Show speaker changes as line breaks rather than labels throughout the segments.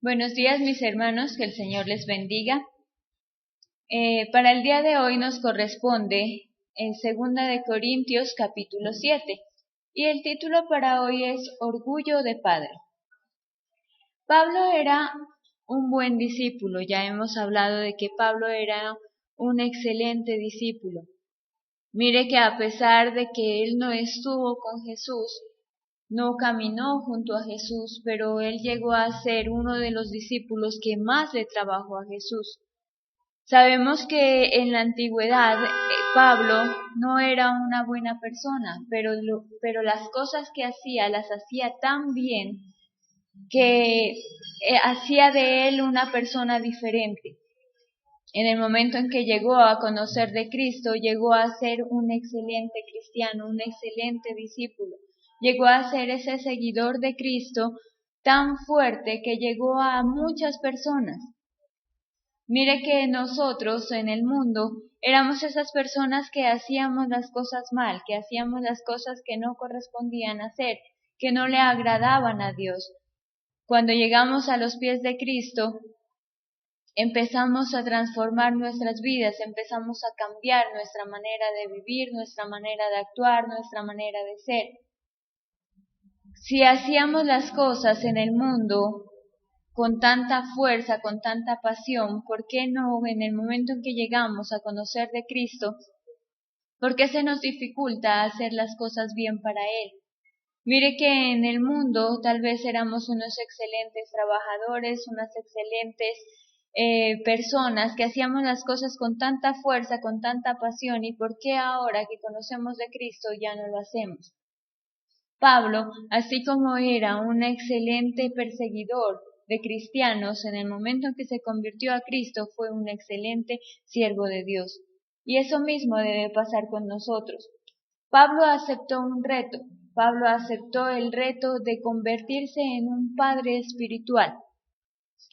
Buenos días, mis hermanos, que el Señor les bendiga. Para el día de hoy nos corresponde en 2 capítulo 7 y el título para hoy es Orgullo de Padre. Pablo era un buen discípulo, ya hemos hablado de que Pablo era un excelente discípulo. Mire que a pesar de que él no estuvo con Jesús, no caminó junto a Jesús, pero él llegó a ser uno de los discípulos que más le trabajó a Jesús. Sabemos que en la antigüedad Pablo no era una buena persona, pero las cosas que hacía las hacía tan bien que hacía de él una persona diferente. En el momento en que llegó a conocer de Cristo, llegó a ser un excelente cristiano, un excelente discípulo. Llegó a ser ese seguidor de Cristo tan fuerte que llegó a muchas personas. Mire que nosotros en el mundo éramos esas personas que hacíamos las cosas mal, que hacíamos las cosas que no correspondían hacer, que no le agradaban a Dios. Cuando llegamos a los pies de Cristo, empezamos a transformar nuestras vidas, empezamos a cambiar nuestra manera de vivir, nuestra manera de actuar, nuestra manera de ser. Si hacíamos las cosas en el mundo con tanta fuerza, con tanta pasión, ¿por qué no en el momento en que llegamos a conocer de Cristo, por qué se nos dificulta hacer las cosas bien para Él? Mire que en el mundo tal vez éramos unos excelentes trabajadores, unas excelentes personas que hacíamos las cosas con tanta fuerza, con tanta pasión, y ¿por qué ahora que conocemos de Cristo ya no lo hacemos? Pablo, así como era un excelente perseguidor de cristianos, en el momento en que se convirtió a Cristo fue un excelente siervo de Dios. Y eso mismo debe pasar con nosotros. Pablo aceptó un reto. Pablo aceptó el reto de convertirse en un padre espiritual.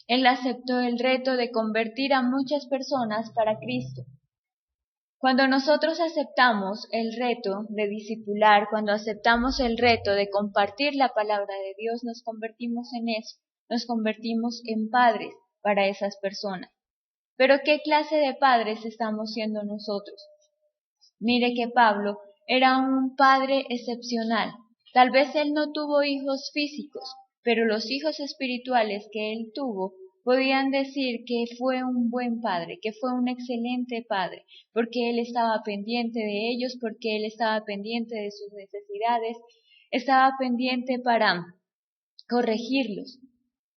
Él aceptó el reto de convertir a muchas personas para Cristo. Cuando nosotros aceptamos el reto de discipular, cuando aceptamos el reto de compartir la palabra de Dios, nos convertimos en eso, nos convertimos en padres para esas personas. Pero ¿qué clase de padres estamos siendo nosotros? Mire que Pablo era un padre excepcional. Tal vez él no tuvo hijos físicos, pero los hijos espirituales que él tuvo podían decir que fue un buen padre, que fue un excelente padre, porque él estaba pendiente de ellos, porque él estaba pendiente de sus necesidades, estaba pendiente para corregirlos.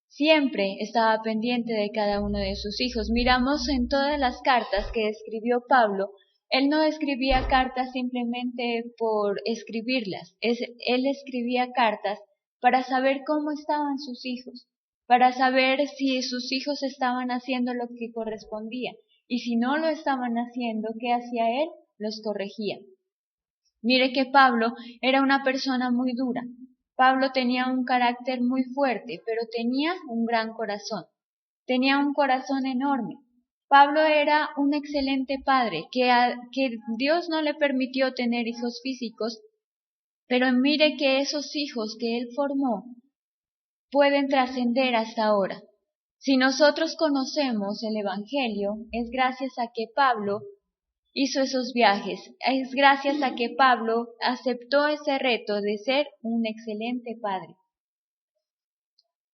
Siempre estaba pendiente de cada uno de sus hijos. Miramos en todas las cartas que escribió Pablo, él no escribía cartas simplemente por escribirlas, él escribía cartas para saber cómo estaban sus hijos, para saber si sus hijos estaban haciendo lo que correspondía, y si no lo estaban haciendo, ¿qué hacía él? Los corregía. Mire que Pablo era una persona muy dura. Pablo tenía un carácter muy fuerte, pero tenía un gran corazón. Tenía un corazón enorme. Pablo era un excelente padre, que Dios no le permitió tener hijos físicos, pero mire que esos hijos que él formó pueden trascender hasta ahora. Si nosotros conocemos el Evangelio, es gracias a que Pablo hizo esos viajes, es gracias a que Pablo aceptó ese reto de ser un excelente padre.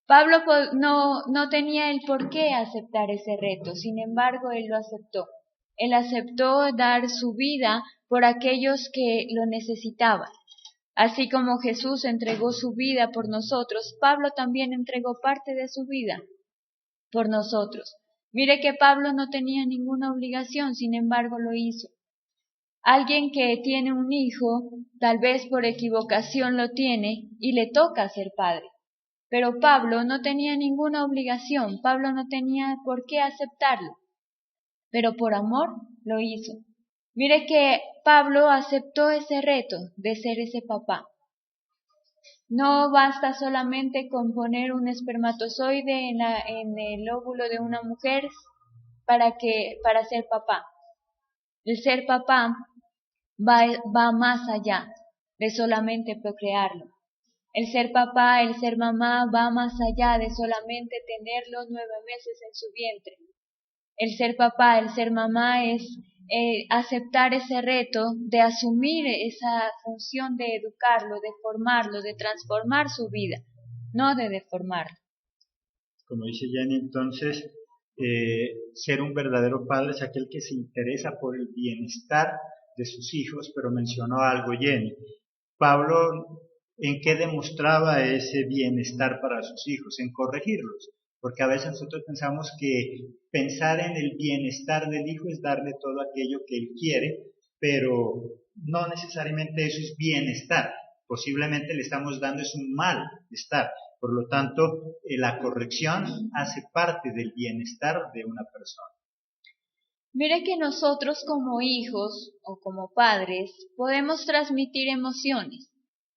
Pablo no tenía el por qué aceptar ese reto, sin embargo, él lo aceptó. Él aceptó dar su vida por aquellos que lo necesitaban. Así como Jesús entregó su vida por nosotros, Pablo también entregó parte de su vida por nosotros. Mire que Pablo no tenía ninguna obligación, sin embargo lo hizo. Alguien que tiene un hijo, tal vez por equivocación lo tiene y le toca ser padre. Pero Pablo no tenía ninguna obligación, Pablo no tenía por qué aceptarlo, pero por amor lo hizo. Mire que Pablo aceptó ese reto de ser ese papá. No basta solamente con poner un espermatozoide en el óvulo de una mujer para ser papá. El ser papá va más allá de solamente procrearlo. El ser papá, el ser mamá va más allá de solamente tenerlos 9 meses en su vientre. El ser papá, el ser mamá es aceptar ese reto de asumir esa función de educarlo, de formarlo, de transformar su vida, no de deformarlo.
Como dice Jenny, entonces, ser un verdadero padre es aquel que se interesa por el bienestar de sus hijos, pero mencionó algo Jenny. Pablo, ¿en qué demostraba ese bienestar para sus hijos? En corregirlos. Porque a veces nosotros pensamos que pensar en el bienestar del hijo es darle todo aquello que él quiere, pero no necesariamente eso es bienestar. Posiblemente le estamos dando es un malestar. Por lo tanto, la corrección hace parte del bienestar de una persona.
Mire que nosotros como hijos o como padres podemos transmitir emociones,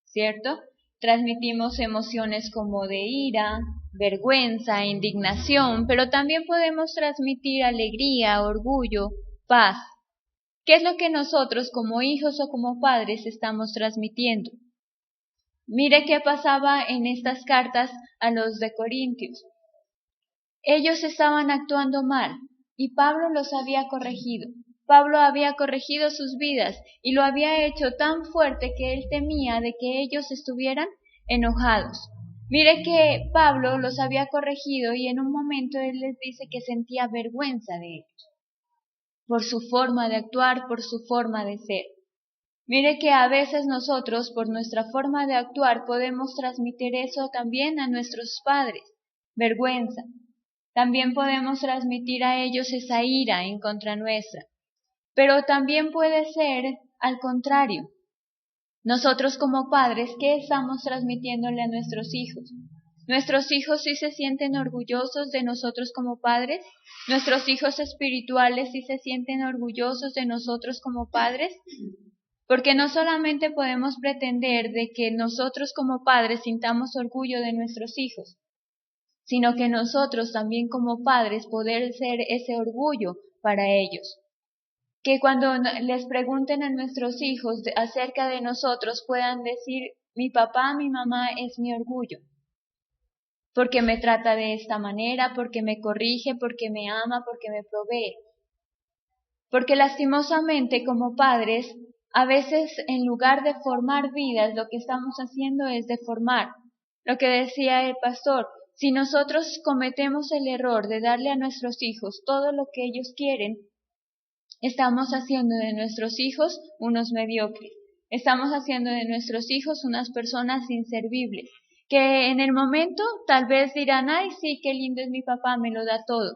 ¿cierto? Transmitimos emociones como de ira, vergüenza, indignación, pero también podemos transmitir alegría, orgullo, paz. ¿Qué es lo que nosotros como hijos o como padres estamos transmitiendo? Mire qué pasaba en estas cartas a los de Corintios. Ellos estaban actuando mal y Pablo los había corregido. Pablo había corregido sus vidas y lo había hecho tan fuerte que él temía de que ellos estuvieran enojados. Mire que Pablo los había corregido y en un momento él les dice que sentía vergüenza de ellos, por su forma de actuar, por su forma de ser. Mire que a veces nosotros, por nuestra forma de actuar, podemos transmitir eso también a nuestros padres, vergüenza. También podemos transmitir a ellos esa ira en contra nuestra. Pero también puede ser al contrario. Nosotros como padres, ¿qué estamos transmitiéndole a nuestros hijos? ¿Nuestros hijos sí se sienten orgullosos de nosotros como padres? ¿Nuestros hijos espirituales sí se sienten orgullosos de nosotros como padres? Porque no solamente podemos pretender de que nosotros como padres sintamos orgullo de nuestros hijos, sino que nosotros también como padres poder ser ese orgullo para ellos. Que cuando les pregunten a nuestros hijos acerca de nosotros puedan decir, mi papá, mi mamá es mi orgullo, porque me trata de esta manera, porque me corrige, porque me ama, porque me provee. Porque lastimosamente como padres, a veces en lugar de formar vidas, lo que estamos haciendo es deformar. Lo que decía el pastor, si nosotros cometemos el error de darle a nuestros hijos todo lo que ellos quieren, estamos haciendo de nuestros hijos unos mediocres. Estamos haciendo de nuestros hijos unas personas inservibles, que en el momento tal vez dirán, ay, sí, qué lindo es mi papá, me lo da todo.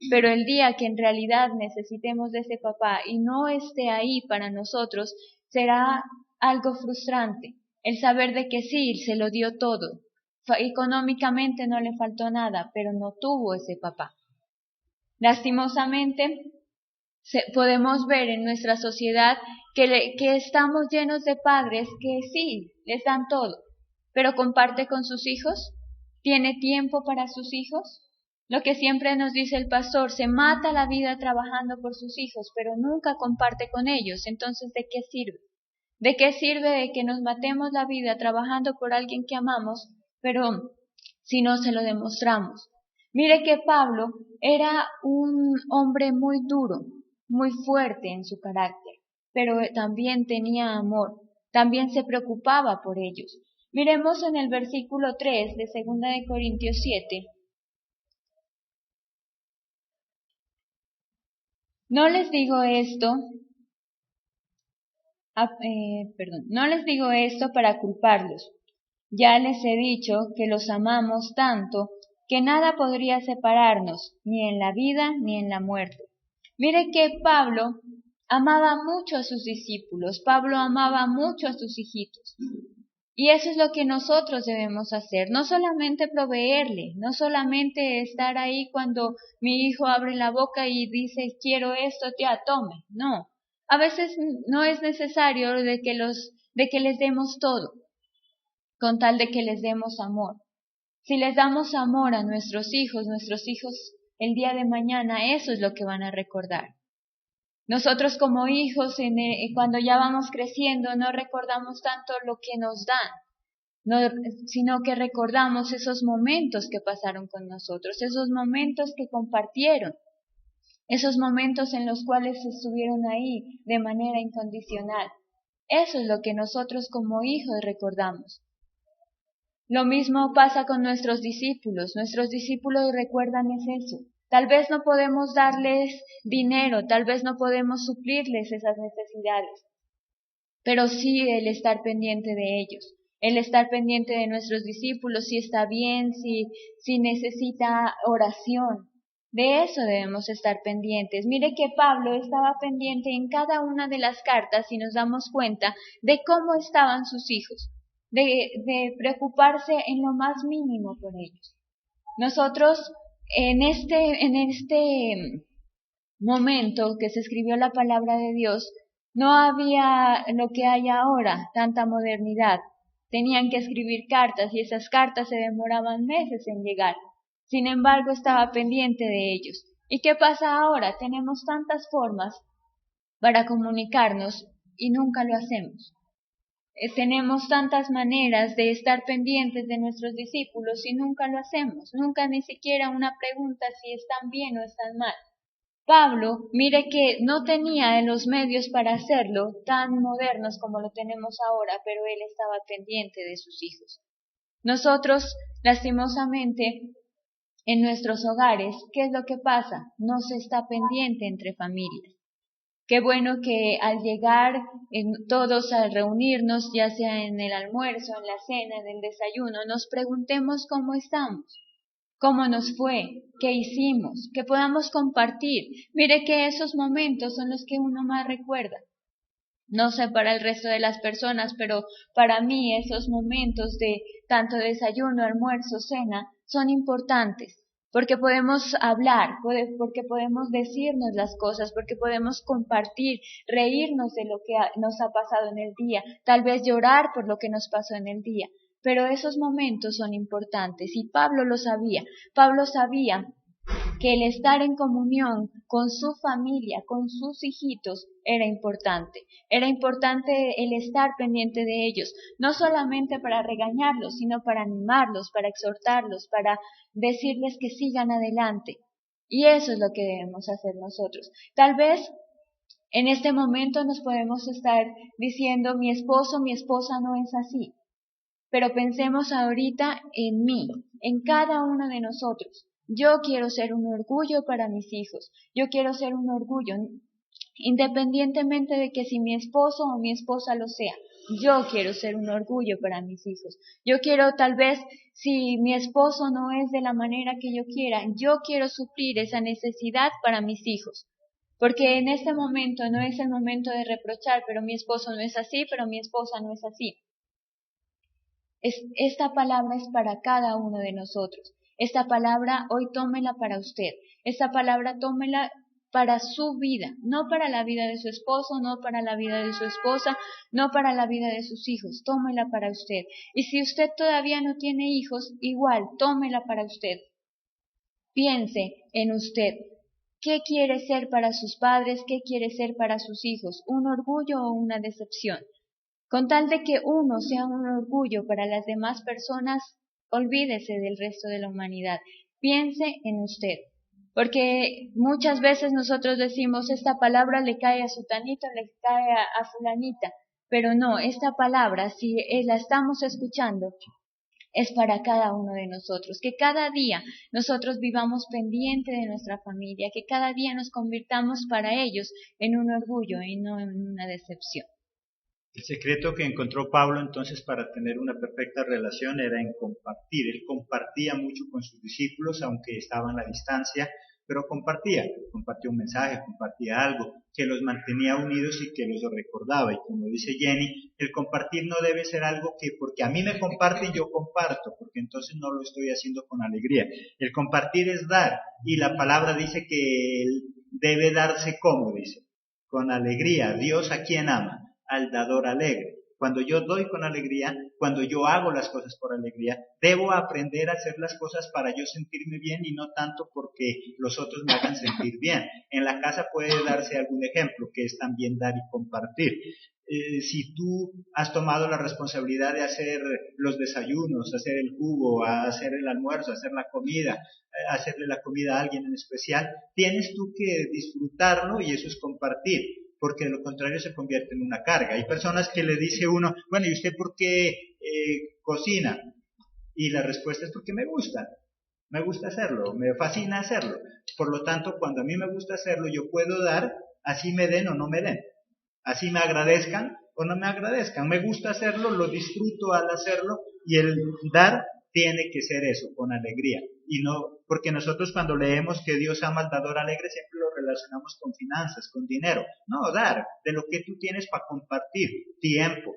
Pero el día que en realidad necesitemos de ese papá y no esté ahí para nosotros, será algo frustrante. El saber de que sí, se lo dio todo. Económicamente no le faltó nada, pero no tuvo ese papá. Lastimosamente, podemos ver en nuestra sociedad que estamos llenos de padres que sí, les dan todo, pero comparte con sus hijos, tiene tiempo para sus hijos. Lo que siempre nos dice el pastor, se mata la vida trabajando por sus hijos, pero nunca comparte con ellos. Entonces, ¿de qué sirve? ¿De qué sirve de que nos matemos la vida trabajando por alguien que amamos, pero si no se lo demostramos? Mire que Pablo era un hombre muy duro, muy fuerte en su carácter, pero también tenía amor, también se preocupaba por ellos. Miremos en el versículo 3 de 2 de Corintios 7. No les digo esto, no les digo esto para culparlos. Ya les he dicho que los amamos tanto que nada podría separarnos, ni en la vida ni en la muerte. Mire que Pablo amaba mucho a sus discípulos, Pablo amaba mucho a sus hijitos. Y eso es lo que nosotros debemos hacer, no solamente proveerle, no solamente estar ahí cuando mi hijo abre la boca y dice quiero esto, ya tome, no. A veces no es necesario de que les demos todo, con tal de que les demos amor. Si les damos amor a nuestros hijos el día de mañana, eso es lo que van a recordar. Nosotros como hijos, cuando ya vamos creciendo, no recordamos tanto lo que nos dan, no, sino que recordamos esos momentos que pasaron con nosotros, esos momentos que compartieron, esos momentos en los cuales estuvieron ahí de manera incondicional. Eso es lo que nosotros como hijos recordamos. Lo mismo pasa con nuestros discípulos recuerdan eso. Tal vez no podemos darles dinero, tal vez no podemos suplirles esas necesidades, pero sí el estar pendiente de ellos, el estar pendiente de nuestros discípulos, si está bien, si necesita oración. De eso debemos estar pendientes. Mire que Pablo estaba pendiente en cada una de las cartas y nos damos cuenta de cómo estaban sus hijos, de preocuparse en lo más mínimo por ellos. Nosotros en este momento que se escribió la palabra de Dios, no había lo que hay ahora, tanta modernidad. Tenían que escribir cartas y esas cartas se demoraban meses en llegar. Sin embargo, estaba pendiente de ellos. ¿Y qué pasa ahora? Tenemos tantas formas para comunicarnos y nunca lo hacemos. Tenemos tantas maneras de estar pendientes de nuestros discípulos y nunca lo hacemos. Nunca ni siquiera una pregunta si están bien o están mal. Pablo, mire que no tenía los medios para hacerlo tan modernos como lo tenemos ahora, pero él estaba pendiente de sus hijos. Nosotros, lastimosamente, en nuestros hogares, ¿qué es lo que pasa? No se está pendiente entre familias. Qué bueno que al llegar todos a reunirnos, ya sea en el almuerzo, en la cena, en el desayuno, nos preguntemos cómo estamos, cómo nos fue, qué hicimos, que podamos compartir. Mire que esos momentos son los que uno más recuerda. No sé para el resto de las personas, pero para mí esos momentos de tanto desayuno, almuerzo, cena son importantes, porque podemos hablar, porque podemos decirnos las cosas, porque podemos compartir, reírnos de lo que nos ha pasado en el día, tal vez llorar por lo que nos pasó en el día, pero esos momentos son importantes y Pablo lo sabía. Pablo sabía que el estar en comunión con su familia, con sus hijitos, era importante. Era importante el estar pendiente de ellos, no solamente para regañarlos, sino para animarlos, para exhortarlos, para decirles que sigan adelante. Y eso es lo que debemos hacer nosotros. Tal vez en este momento nos podemos estar diciendo, mi esposo, mi esposa no es así. Pero pensemos ahorita en mí, en cada uno de nosotros. Yo quiero ser un orgullo para mis hijos. Yo quiero ser un orgullo, independientemente de que si mi esposo o mi esposa lo sea. Yo quiero ser un orgullo para mis hijos. Yo quiero, tal vez, si mi esposo no es de la manera que yo quiero suplir esa necesidad para mis hijos. Porque en este momento no es el momento de reprochar, pero mi esposo no es así, pero mi esposa no es así. Esta palabra es para cada uno de nosotros. Esta palabra hoy tómela para usted. Esta palabra tómela para su vida, no para la vida de su esposo, no para la vida de su esposa, no para la vida de sus hijos. Tómela para usted. Y si usted todavía no tiene hijos, igual, tómela para usted. Piense en usted. ¿Qué quiere ser para sus padres? ¿Qué quiere ser para sus hijos? ¿Un orgullo o una decepción? Con tal de que uno sea un orgullo para las demás personas, olvídese del resto de la humanidad. Piense en usted. Porque muchas veces nosotros decimos, esta palabra le cae a sutanito, le cae a fulanita. Pero no, esta palabra, si la estamos escuchando, es para cada uno de nosotros. Que cada día nosotros vivamos pendiente de nuestra familia, que cada día nos convirtamos para ellos en un orgullo y no en una decepción.
El secreto que encontró Pablo entonces para tener una perfecta relación era en compartir. Él compartía mucho con sus discípulos, aunque estaban a la distancia, pero compartía un mensaje, compartía algo que los mantenía unidos y que los recordaba. Y como dice Jenny, el compartir no debe ser algo que porque a mí me comparten yo comparto, porque entonces no lo estoy haciendo con alegría. El compartir es dar, y la palabra dice que debe darse como, dice, con alegría. Dios a quien ama, al dador alegre. cuando yo doy con alegría, cuando yo hago las cosas por alegría. Debo aprender a hacer las cosas para yo sentirme bien y no tanto porque los otros me hagan sentir bien. En la casa puede darse algún ejemplo, que es también dar y compartir. Si tú has tomado la responsabilidad de hacer los desayunos, hacer el jugo, hacer el almuerzo, hacer la comida, hacerle la comida a alguien en especial, tienes tú que disfrutarlo y eso es compartir, porque de lo contrario se convierte en una carga. Hay personas que le dice uno, bueno, ¿y usted por qué cocina? Y la respuesta es porque me gusta hacerlo, me fascina hacerlo. Por lo tanto, cuando a mí me gusta hacerlo, yo puedo dar, así me den o no me den. Así me agradezcan o no me agradezcan. Me gusta hacerlo, lo disfruto al hacerlo y el dar tiene que ser eso, con alegría. Y no, porque nosotros cuando leemos que Dios ama al dador alegre siempre lo relacionamos con finanzas, con dinero. No, dar de lo que tú tienes para compartir, tiempo.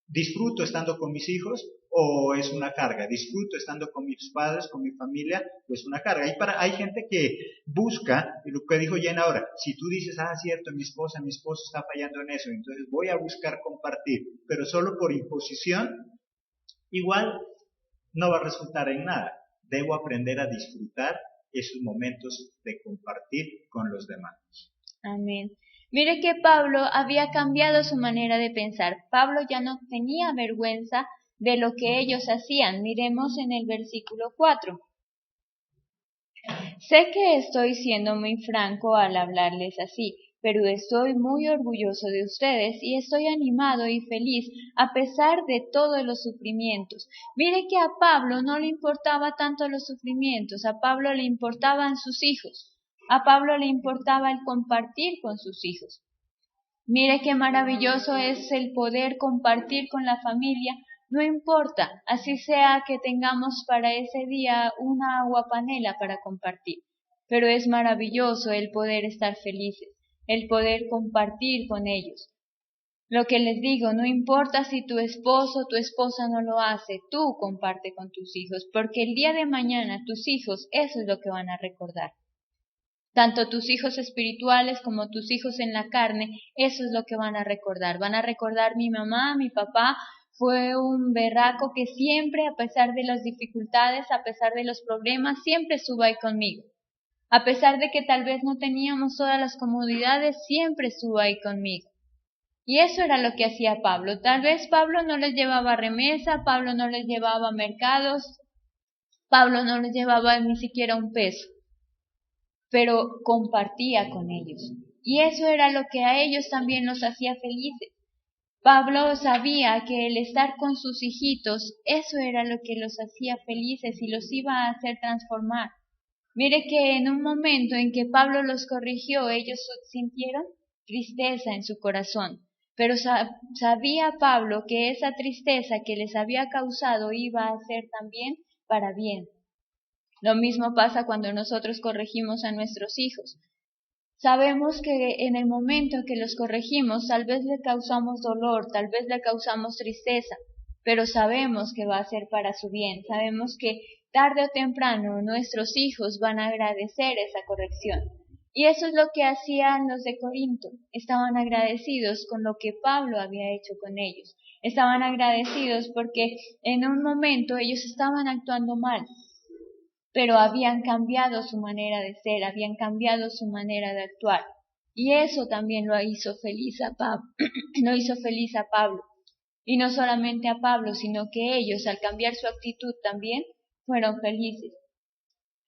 ¿Disfruto estando con mis hijos o es una carga? ¿Disfruto estando con mis padres, con mi familia o es una carga? Hay gente que busca, y lo que dijo Jen ahora, si tú dices, cierto, mi esposo está fallando en eso, entonces voy a buscar compartir, pero solo por imposición, igual no va a resultar en nada. Debo aprender a disfrutar esos momentos de compartir con los demás.
Amén. Mire que Pablo había cambiado su manera de pensar. Pablo ya no tenía vergüenza de lo que ellos hacían. Miremos en el versículo 4. Sé que estoy siendo muy franco al hablarles así, pero estoy muy orgulloso de ustedes y estoy animado y feliz a pesar de todos los sufrimientos. Mire que a Pablo no le importaba tanto los sufrimientos, a Pablo le importaban sus hijos. A Pablo le importaba el compartir con sus hijos. Mire qué maravilloso es el poder compartir con la familia. No importa, así sea que tengamos para ese día una aguapanela para compartir. Pero es maravilloso el poder estar felices, el poder compartir con ellos. Lo que les digo, no importa si tu esposo o tu esposa no lo hace, tú comparte con tus hijos, porque el día de mañana tus hijos eso es lo que van a recordar. Tanto tus hijos espirituales como tus hijos en la carne, eso es lo que van a recordar. Van a recordar mi mamá, mi papá, fue un berraco que siempre, a pesar de las dificultades, a pesar de los problemas, siempre estuvo ahí conmigo. A pesar de que tal vez no teníamos todas las comodidades, siempre estuvo ahí conmigo. Y eso era lo que hacía Pablo. Tal vez Pablo no les llevaba remesa, Pablo no les llevaba mercados, Pablo no les llevaba ni siquiera un peso, pero compartía con ellos. Y eso era lo que a ellos también los hacía felices. Pablo sabía que el estar con sus hijitos, eso era lo que los hacía felices y los iba a hacer transformar. Mire que en un momento en que Pablo los corrigió, ellos sintieron tristeza en su corazón. Pero sabía Pablo que esa tristeza que les había causado iba a ser también para bien. Lo mismo pasa cuando nosotros corregimos a nuestros hijos. Sabemos que en el momento que los corregimos, tal vez le causamos dolor, tal vez le causamos tristeza, pero sabemos que va a ser para su bien. Sabemos que tarde o temprano nuestros hijos van a agradecer esa corrección. Y eso es lo que hacían los de Corinto. Estaban agradecidos con lo que Pablo había hecho con ellos. Estaban agradecidos porque en un momento ellos estaban actuando mal, pero habían cambiado su manera de ser, habían cambiado su manera de actuar. Y eso también lo hizo feliz a Pablo. Lo hizo feliz a Pablo. Y no solamente a Pablo, sino que ellos, al cambiar su actitud también, fueron felices.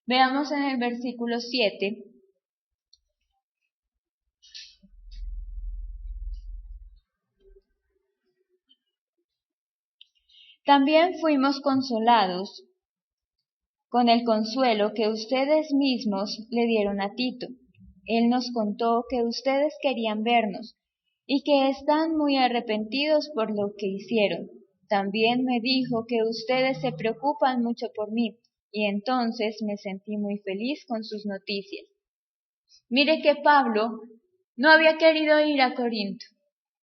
Veamos en el versículo 7. También fuimos consolados con el consuelo que ustedes mismos le dieron a Tito. Él nos contó que ustedes querían vernos y que están muy arrepentidos por lo que hicieron. También me dijo que ustedes se preocupan mucho por mí y entonces me sentí muy feliz con sus noticias. Mire que Pablo no había querido ir a Corinto,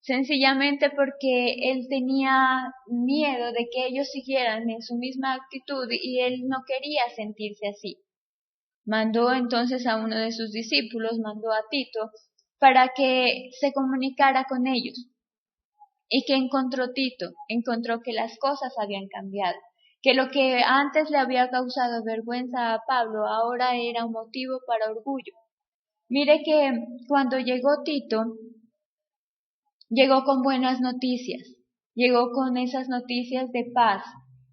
sencillamente porque él tenía miedo de que ellos siguieran en su misma actitud y él no quería sentirse así. Mandó entonces a uno de sus discípulos, mandó a Tito, para que se comunicara con ellos. ¿Y qué encontró Tito? Encontró que las cosas habían cambiado, que lo que antes le había causado vergüenza a Pablo ahora era un motivo para orgullo. Mire que cuando llegó Tito, llegó con buenas noticias, llegó con esas noticias de paz,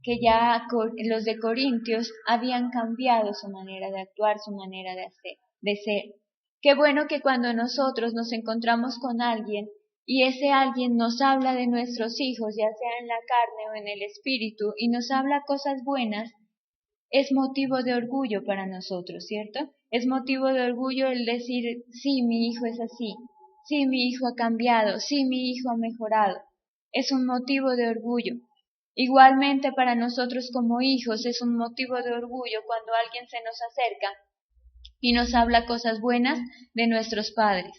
que ya los de Corintios habían cambiado su manera de actuar, su manera de ser. Qué bueno que cuando nosotros nos encontramos con alguien y ese alguien nos habla de nuestros hijos, ya sea en la carne o en el espíritu, y nos habla cosas buenas, es motivo de orgullo para nosotros, ¿cierto? Es motivo de orgullo el decir, sí, mi hijo es así, sí, mi hijo ha cambiado, sí, mi hijo ha mejorado. Es un motivo de orgullo. Igualmente para nosotros como hijos es un motivo de orgullo cuando alguien se nos acerca y nos habla cosas buenas de nuestros padres.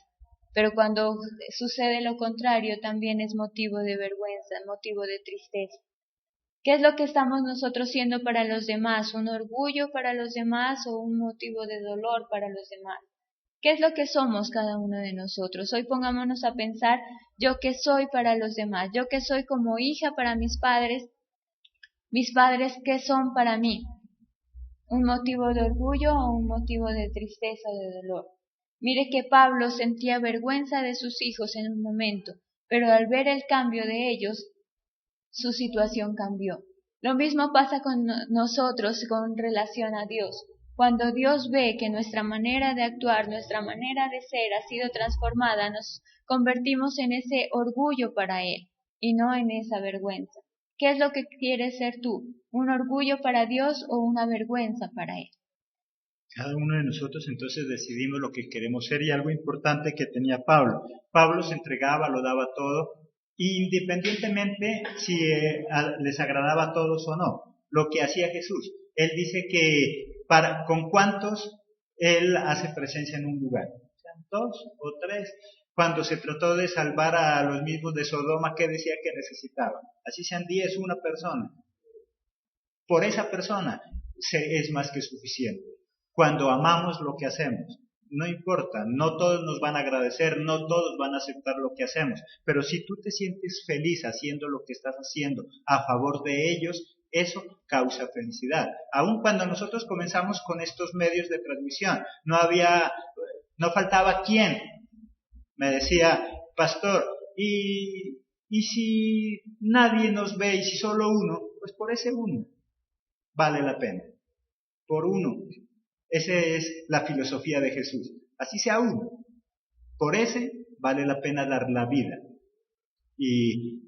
Pero cuando sucede lo contrario también es motivo de vergüenza, motivo de tristeza. ¿Qué es lo que estamos nosotros siendo para los demás? ¿Un orgullo para los demás o un motivo de dolor para los demás? ¿Qué es lo que somos cada uno de nosotros? Hoy pongámonos a pensar, ¿yo qué soy para los demás? ¿Yo qué soy como hija para mis padres qué son para mí? ¿Un motivo de orgullo o un motivo de tristeza o de dolor? Mire que Pablo sentía vergüenza de sus hijos en un momento, pero al ver el cambio de ellos, su situación cambió. Lo mismo pasa con nosotros con relación a Dios. Cuando Dios ve que nuestra manera de actuar, nuestra manera de ser ha sido transformada, nos convertimos en ese orgullo para Él y no en esa vergüenza. ¿Qué es lo que quieres ser tú? ¿Un orgullo para Dios o una vergüenza para Él?
Cada uno de nosotros entonces decidimos lo que queremos ser, y algo importante que tenía Pablo. Pablo se entregaba, lo daba todo, independientemente si les agradaba a todos o no, lo que hacía Jesús. Él dice que con cuántos Él hace presencia en un lugar, sean 2 o 3. Cuando se trató de salvar a los mismos de Sodoma, ¿qué decía que necesitaba? Así sean 10, una persona. Por esa persona es más que suficiente. Cuando amamos lo que hacemos, no importa, no todos nos van a agradecer, no todos van a aceptar lo que hacemos, pero si tú te sientes feliz haciendo lo que estás haciendo a favor de ellos, eso causa felicidad. Aun cuando nosotros comenzamos con estos medios de transmisión, no faltaba quien me decía, pastor, y si nadie nos ve, y si solo uno, pues por ese uno vale la pena, por uno. Esa es la filosofía de Jesús. Así sea uno. Por ese vale la pena dar la vida. Y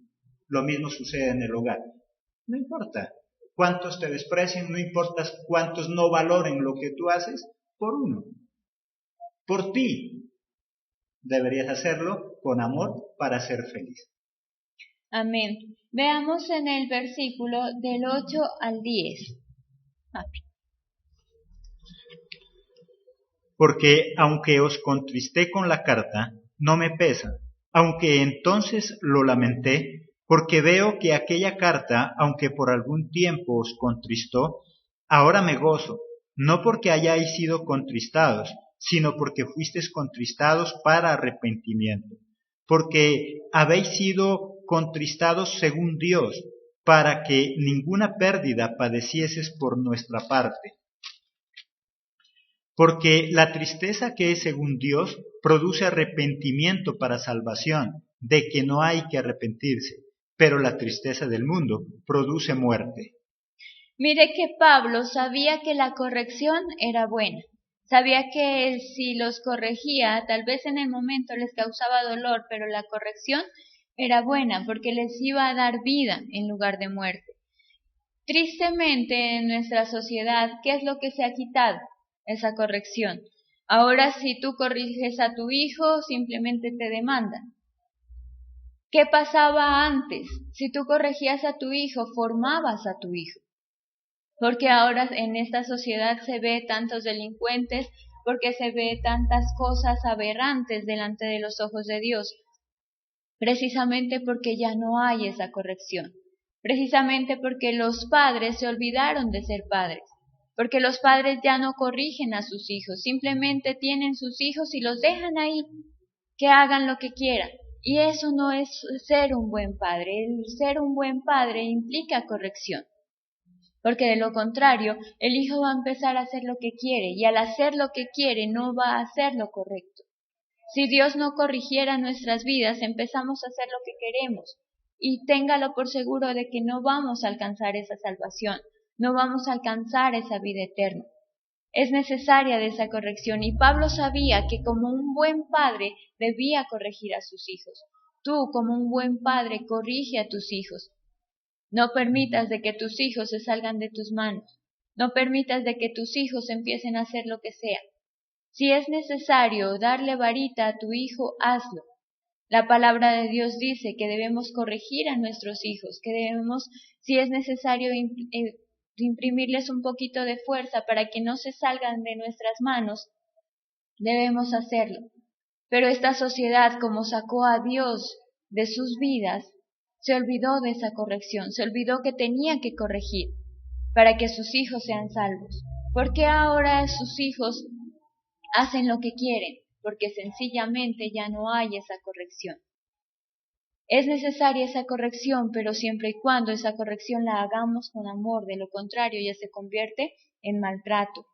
lo mismo sucede en el hogar. No importa cuántos te desprecien, no importa cuántos no valoren lo que tú haces, por uno. Por ti. Deberías hacerlo con amor para ser feliz.
Amén. Veamos en el versículo del 8 al 10.
Porque aunque os contristé con la carta, no me pesa, aunque entonces lo lamenté, porque veo que aquella carta, aunque por algún tiempo os contristó, ahora me gozo, no porque hayáis sido contristados, sino porque fuisteis contristados para arrepentimiento, porque habéis sido contristados según Dios, para que ninguna pérdida padecieses por nuestra parte. Porque la tristeza que es según Dios produce arrepentimiento para salvación, de que no hay que arrepentirse, pero la tristeza del mundo produce muerte.
Mire que Pablo sabía que la corrección era buena. Sabía que si los corregía, tal vez en el momento les causaba dolor, pero la corrección era buena porque les iba a dar vida en lugar de muerte. Tristemente en nuestra sociedad, ¿qué es lo que se ha quitado? Esa corrección. Ahora si tú corriges a tu hijo, simplemente te demandan. ¿Qué pasaba antes? Si tú corregías a tu hijo, formabas a tu hijo. Porque ahora en esta sociedad se ve tantos delincuentes, porque se ve tantas cosas aberrantes delante de los ojos de Dios, precisamente porque ya no hay esa corrección, precisamente porque los padres se olvidaron de ser padres, porque los padres ya no corrigen a sus hijos, simplemente tienen sus hijos y los dejan ahí, que hagan lo que quieran. Y eso no es ser un buen padre. El ser un buen padre implica corrección. Porque de lo contrario, el hijo va a empezar a hacer lo que quiere, y al hacer lo que quiere no va a hacer lo correcto. Si Dios no corrigiera nuestras vidas, empezamos a hacer lo que queremos, y téngalo por seguro de que no vamos a alcanzar esa salvación, no vamos a alcanzar esa vida eterna. Es necesaria de esa corrección, y Pablo sabía que como un buen padre debía corregir a sus hijos. Tú, como un buen padre, corrige a tus hijos. No permitas de que tus hijos se salgan de tus manos. No permitas de que tus hijos empiecen a hacer lo que sea. Si es necesario darle varita a tu hijo, hazlo. La palabra de Dios dice que debemos corregir a nuestros hijos, que debemos, si es necesario, imprimirles un poquito de fuerza para que no se salgan de nuestras manos, debemos hacerlo. Pero esta sociedad, como sacó a Dios de sus vidas, se olvidó de esa corrección, se olvidó que tenía que corregir para que sus hijos sean salvos. ¿Por qué ahora sus hijos hacen lo que quieren? Porque sencillamente ya no hay esa corrección. Es necesaria esa corrección, pero siempre y cuando esa corrección la hagamos con amor, de lo contrario ya se convierte en maltrato,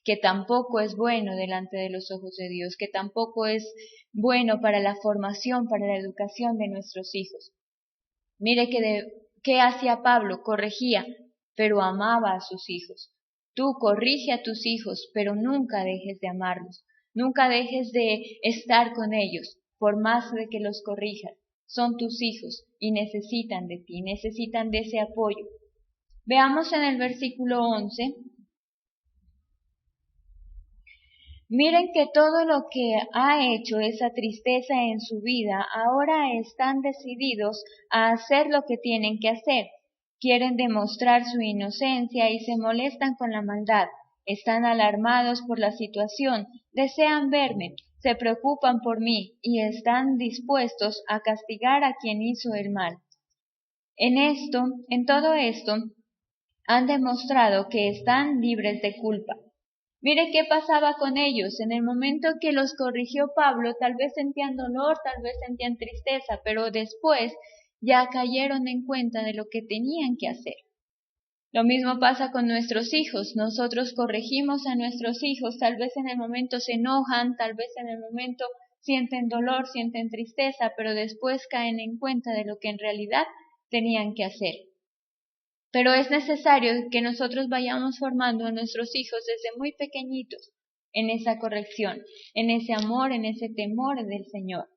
que tampoco es bueno delante de los ojos de Dios, que tampoco es bueno para la formación, para la educación de nuestros hijos. Mire qué hacía Pablo, corregía, pero amaba a sus hijos. Tú corrige a tus hijos, pero nunca dejes de amarlos, nunca dejes de estar con ellos, por más de que los corrijas. Son tus hijos y necesitan de ti, necesitan de ese apoyo. Veamos en el versículo 11. Miren que todo lo que ha hecho esa tristeza en su vida, ahora están decididos a hacer lo que tienen que hacer. Quieren demostrar su inocencia y se molestan con la maldad. Están alarmados por la situación, desean verme, se preocupan por mí y están dispuestos a castigar a quien hizo el mal. En todo esto, han demostrado que están libres de culpa. Mire qué pasaba con ellos. En el momento que los corrigió Pablo, tal vez sentían dolor, tal vez sentían tristeza, pero después ya cayeron en cuenta de lo que tenían que hacer. Lo mismo pasa con nuestros hijos. Nosotros corregimos a nuestros hijos, tal vez en el momento se enojan, tal vez en el momento sienten dolor, sienten tristeza, pero después caen en cuenta de lo que en realidad tenían que hacer. Pero es necesario que nosotros vayamos formando a nuestros hijos desde muy pequeñitos en esa corrección, en ese amor, en ese temor del Señor,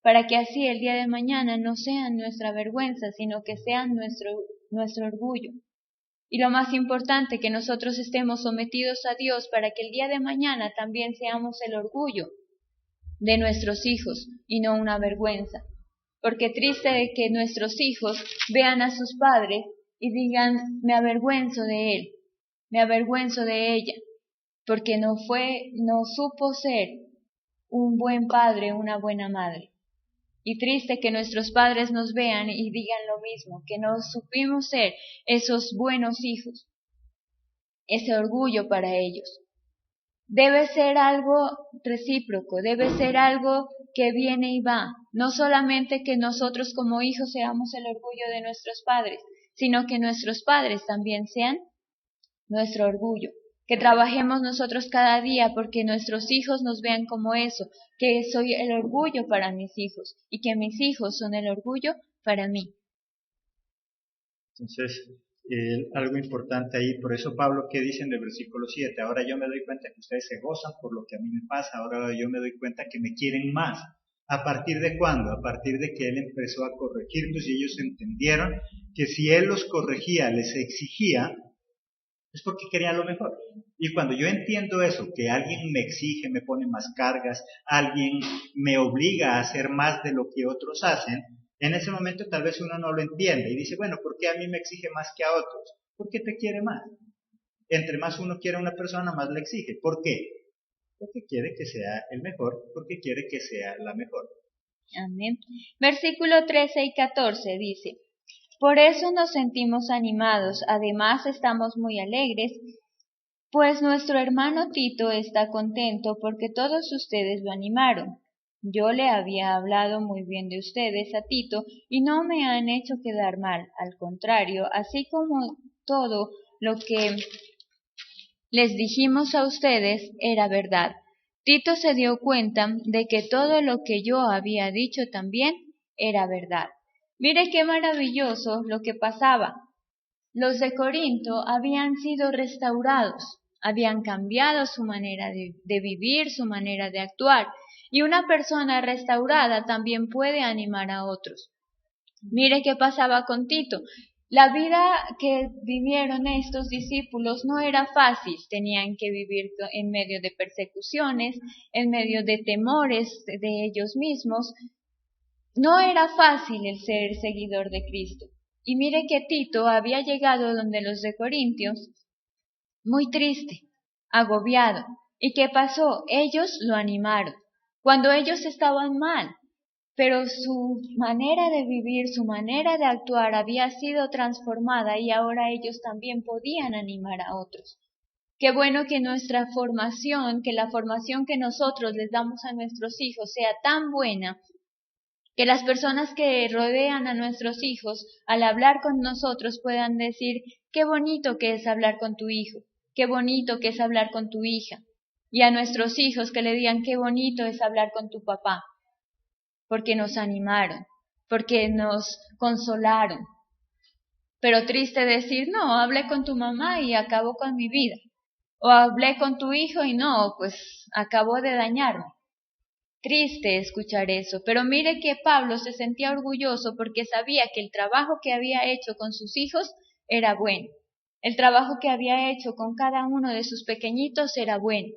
para que así el día de mañana no sean nuestra vergüenza, sino que sean nuestro orgullo. Y lo más importante, que nosotros estemos sometidos a Dios para que el día de mañana también seamos el orgullo de nuestros hijos y no una vergüenza. Porque triste de que nuestros hijos vean a sus padres y digan, me avergüenzo de él, me avergüenzo de ella, porque no supo ser un buen padre, una buena madre. Y triste que nuestros padres nos vean y digan lo mismo, que no supimos ser esos buenos hijos, ese orgullo para ellos. Debe ser algo recíproco, debe ser algo que viene y va, no solamente que nosotros como hijos seamos el orgullo de nuestros padres, sino que nuestros padres también sean nuestro orgullo, que trabajemos nosotros cada día porque nuestros hijos nos vean como eso, que soy el orgullo para mis hijos y que mis hijos son el orgullo para mí.
Entonces, algo importante ahí, por eso Pablo, ¿qué dice en el versículo 7? Ahora yo me doy cuenta que ustedes se gozan por lo que a mí me pasa, ahora yo me doy cuenta que me quieren más. ¿A partir de cuándo? A partir de que él empezó a corregirlos y ellos entendieron que si él los corregía, les exigía, es porque quería lo mejor. Y cuando yo entiendo eso, que alguien me exige, me pone más cargas, alguien me obliga a hacer más de lo que otros hacen, en ese momento tal vez uno no lo entiende y dice, bueno, ¿por qué a mí me exige más que a otros? Porque te quiere más. Entre más uno quiere a una persona, más le exige. ¿Por qué? Porque quiere que sea el mejor, porque quiere que sea la mejor.
Amén. Versículo 13 y 14 dice, por eso nos sentimos animados, además estamos muy alegres, pues nuestro hermano Tito está contento porque todos ustedes lo animaron. Yo le había hablado muy bien de ustedes a Tito y no me han hecho quedar mal. Al contrario, así como todo lo que les dijimos a ustedes era verdad. Tito se dio cuenta de que todo lo que yo había dicho también era verdad. Mire qué maravilloso lo que pasaba. Los de Corinto habían sido restaurados, habían cambiado su manera de vivir, su manera de actuar, y una persona restaurada también puede animar a otros. Mire qué pasaba con Tito. La vida que vivieron estos discípulos no era fácil, tenían que vivir en medio de persecuciones, en medio de temores de ellos mismos. No era fácil el ser seguidor de Cristo. Y mire que Tito había llegado donde los de Corintios muy triste, agobiado. ¿Y qué pasó? Ellos lo animaron, cuando ellos estaban mal. Pero su manera de vivir, su manera de actuar había sido transformada y ahora ellos también podían animar a otros. Qué bueno que nuestra formación, que la formación que nosotros les damos a nuestros hijos sea tan buena, que las personas que rodean a nuestros hijos, al hablar con nosotros, puedan decir, qué bonito que es hablar con tu hijo, qué bonito que es hablar con tu hija. Y a nuestros hijos que le digan, qué bonito es hablar con tu papá, porque nos animaron, porque nos consolaron. Pero triste decir, no, hablé con tu mamá y acabó con mi vida. O hablé con tu hijo y no, pues acabó de dañarme. Triste escuchar eso, pero mire que Pablo se sentía orgulloso porque sabía que el trabajo que había hecho con sus hijos era bueno. El trabajo que había hecho con cada uno de sus pequeñitos era bueno.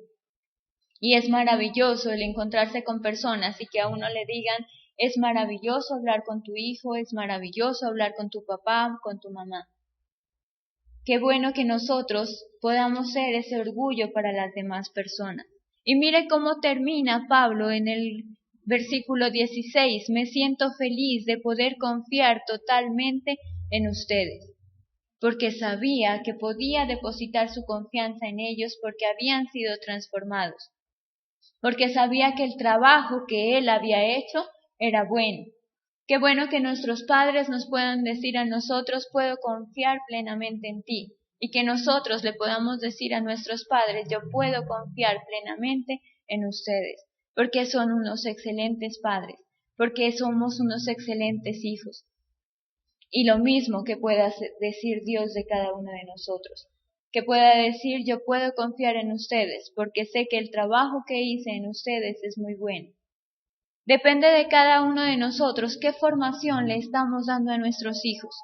Y es maravilloso el encontrarse con personas y que a uno le digan, es maravilloso hablar con tu hijo, es maravilloso hablar con tu papá, con tu mamá. Qué bueno que nosotros podamos ser ese orgullo para las demás personas. Y mire cómo termina Pablo en el versículo 16, me siento feliz de poder confiar totalmente en ustedes, porque sabía que podía depositar su confianza en ellos porque habían sido transformados. Porque sabía que el trabajo que él había hecho era bueno. Qué bueno que nuestros padres nos puedan decir a nosotros, puedo confiar plenamente en ti. Y que nosotros le podamos decir a nuestros padres, yo puedo confiar plenamente en ustedes. Porque son unos excelentes padres. Porque somos unos excelentes hijos. Y lo mismo que pueda decir Dios de cada uno de nosotros. Que pueda decir, yo puedo confiar en ustedes, porque sé que el trabajo que hice en ustedes es muy bueno. Depende de cada uno de nosotros qué formación le estamos dando a nuestros hijos.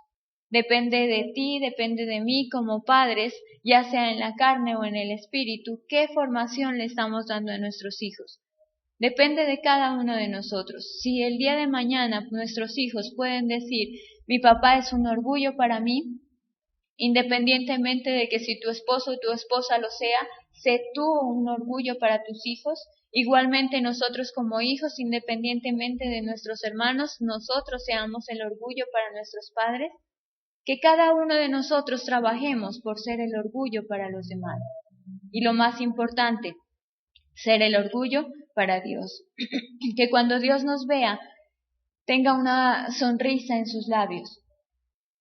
Depende de ti, depende de mí como padres, ya sea en la carne o en el espíritu, qué formación le estamos dando a nuestros hijos. Depende de cada uno de nosotros. Si el día de mañana nuestros hijos pueden decir, mi papá es un orgullo para mí, independientemente de que si tu esposo o tu esposa lo sea, sé tú un orgullo para tus hijos. Igualmente nosotros como hijos, independientemente de nuestros hermanos, nosotros seamos el orgullo para nuestros padres. Que cada uno de nosotros trabajemos por ser el orgullo para los demás. Y lo más importante, ser el orgullo para Dios. Que cuando Dios nos vea, tenga una sonrisa en sus labios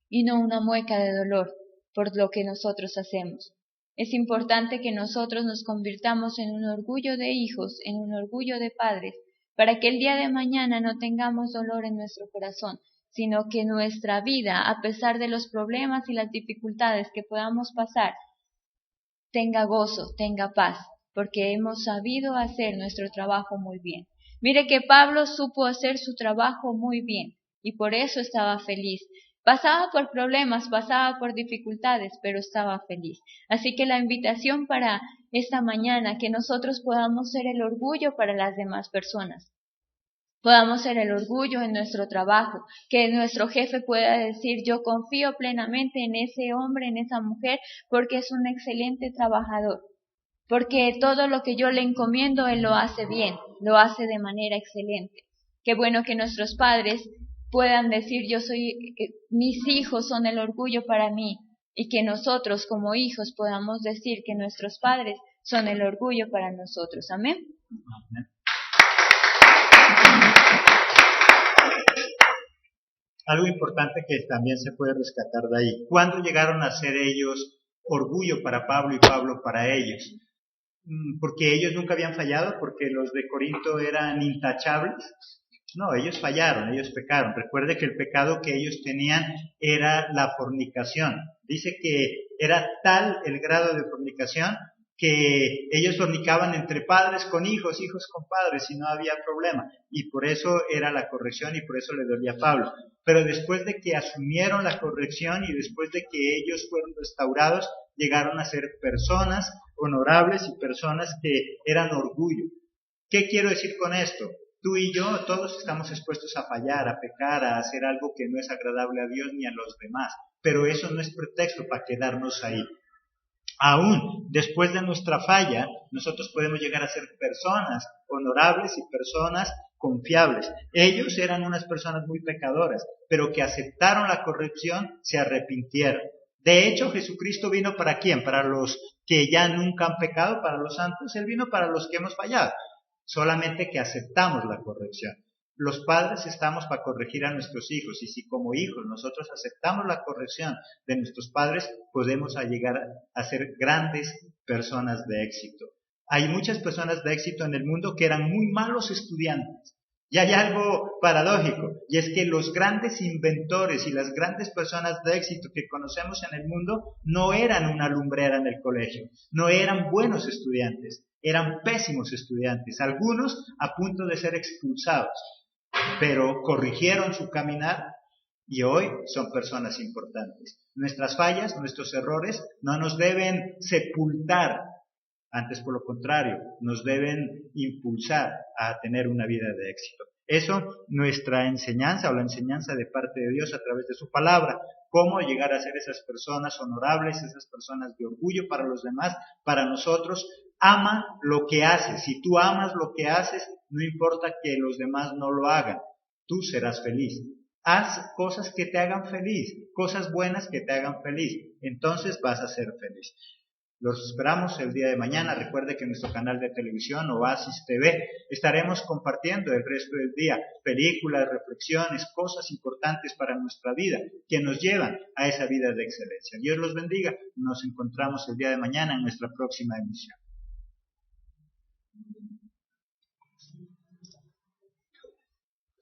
y no una mueca de dolor por lo que nosotros hacemos. Es importante que nosotros nos convirtamos en un orgullo de hijos, en un orgullo de padres, para que el día de mañana no tengamos dolor en nuestro corazón, sino que nuestra vida, a pesar de los problemas y las dificultades que podamos pasar, tenga gozo, tenga paz, porque hemos sabido hacer nuestro trabajo muy bien. Mire que Pablo supo hacer su trabajo muy bien, y por eso estaba feliz. Pasaba por problemas, pasaba por dificultades, pero estaba feliz. Así que la invitación para esta mañana, que nosotros podamos ser el orgullo para las demás personas. Podamos ser el orgullo en nuestro trabajo, que nuestro jefe pueda decir, yo confío plenamente en ese hombre, en esa mujer, porque es un excelente trabajador. Porque todo lo que yo le encomiendo, él lo hace bien, lo hace de manera excelente. Qué bueno que nuestros padres puedan decir, mis hijos son el orgullo para mí, y que nosotros como hijos podamos decir que nuestros padres son el orgullo para nosotros. Amén.
Amén. Algo importante que también se puede rescatar de ahí. ¿Cuándo llegaron a ser ellos orgullo para Pablo y Pablo para ellos? ¿Porque ellos nunca habían fallado? ¿Porque los de Corinto eran intachables? No, ellos fallaron, ellos pecaron. Recuerde que el pecado que ellos tenían era la fornicación. Dice que era tal el grado de fornicación que ellos fornicaban entre padres con hijos, hijos con padres, y no había problema. Y por eso era la corrección y por eso le dolía a Pablo. Pero después de que asumieron la corrección y después de que ellos fueron restaurados, llegaron a ser personas honorables y personas que eran orgullo. ¿Qué quiero decir con esto? Tú y yo, todos estamos expuestos a fallar, a pecar, a hacer algo que no es agradable a Dios ni a los demás. Pero eso no es pretexto para quedarnos ahí. Aún después de nuestra falla, nosotros podemos llegar a ser personas honorables y personas confiables. Ellos eran unas personas muy pecadoras, pero que aceptaron la corrección, se arrepintieron. De hecho, Jesucristo vino ¿para quién? Para los que ya nunca han pecado, para los santos. Él vino para los que hemos fallado, solamente que aceptamos la corrección. Los padres estamos para corregir a nuestros hijos, y si como hijos nosotros aceptamos la corrección de nuestros padres, podemos llegar a ser grandes personas de éxito. Hay muchas personas de éxito en el mundo que eran muy malos estudiantes. Y hay algo paradójico, y es que los grandes inventores y las grandes personas de éxito que conocemos en el mundo no eran una lumbrera en el colegio, no eran buenos estudiantes, eran pésimos estudiantes, algunos a punto de ser expulsados, pero corrigieron su caminar y hoy son personas importantes. Nuestras fallas, nuestros errores no nos deben sepultar, antes por lo contrario, nos deben impulsar a tener una vida de éxito. Eso, nuestra enseñanza o la enseñanza de parte de Dios a través de su palabra, cómo llegar a ser esas personas honorables, esas personas de orgullo para los demás, para nosotros. Ama lo que haces. Si tú amas lo que haces, no importa que los demás no lo hagan, tú serás feliz. Haz cosas que te hagan feliz, cosas buenas que te hagan feliz, entonces vas a ser feliz. Los esperamos el día de mañana. Recuerde que en nuestro canal de televisión Oasis TV estaremos compartiendo el resto del día películas, reflexiones, cosas importantes para nuestra vida que nos llevan a esa vida de excelencia. Dios los bendiga. Nos encontramos el día de mañana en nuestra próxima emisión.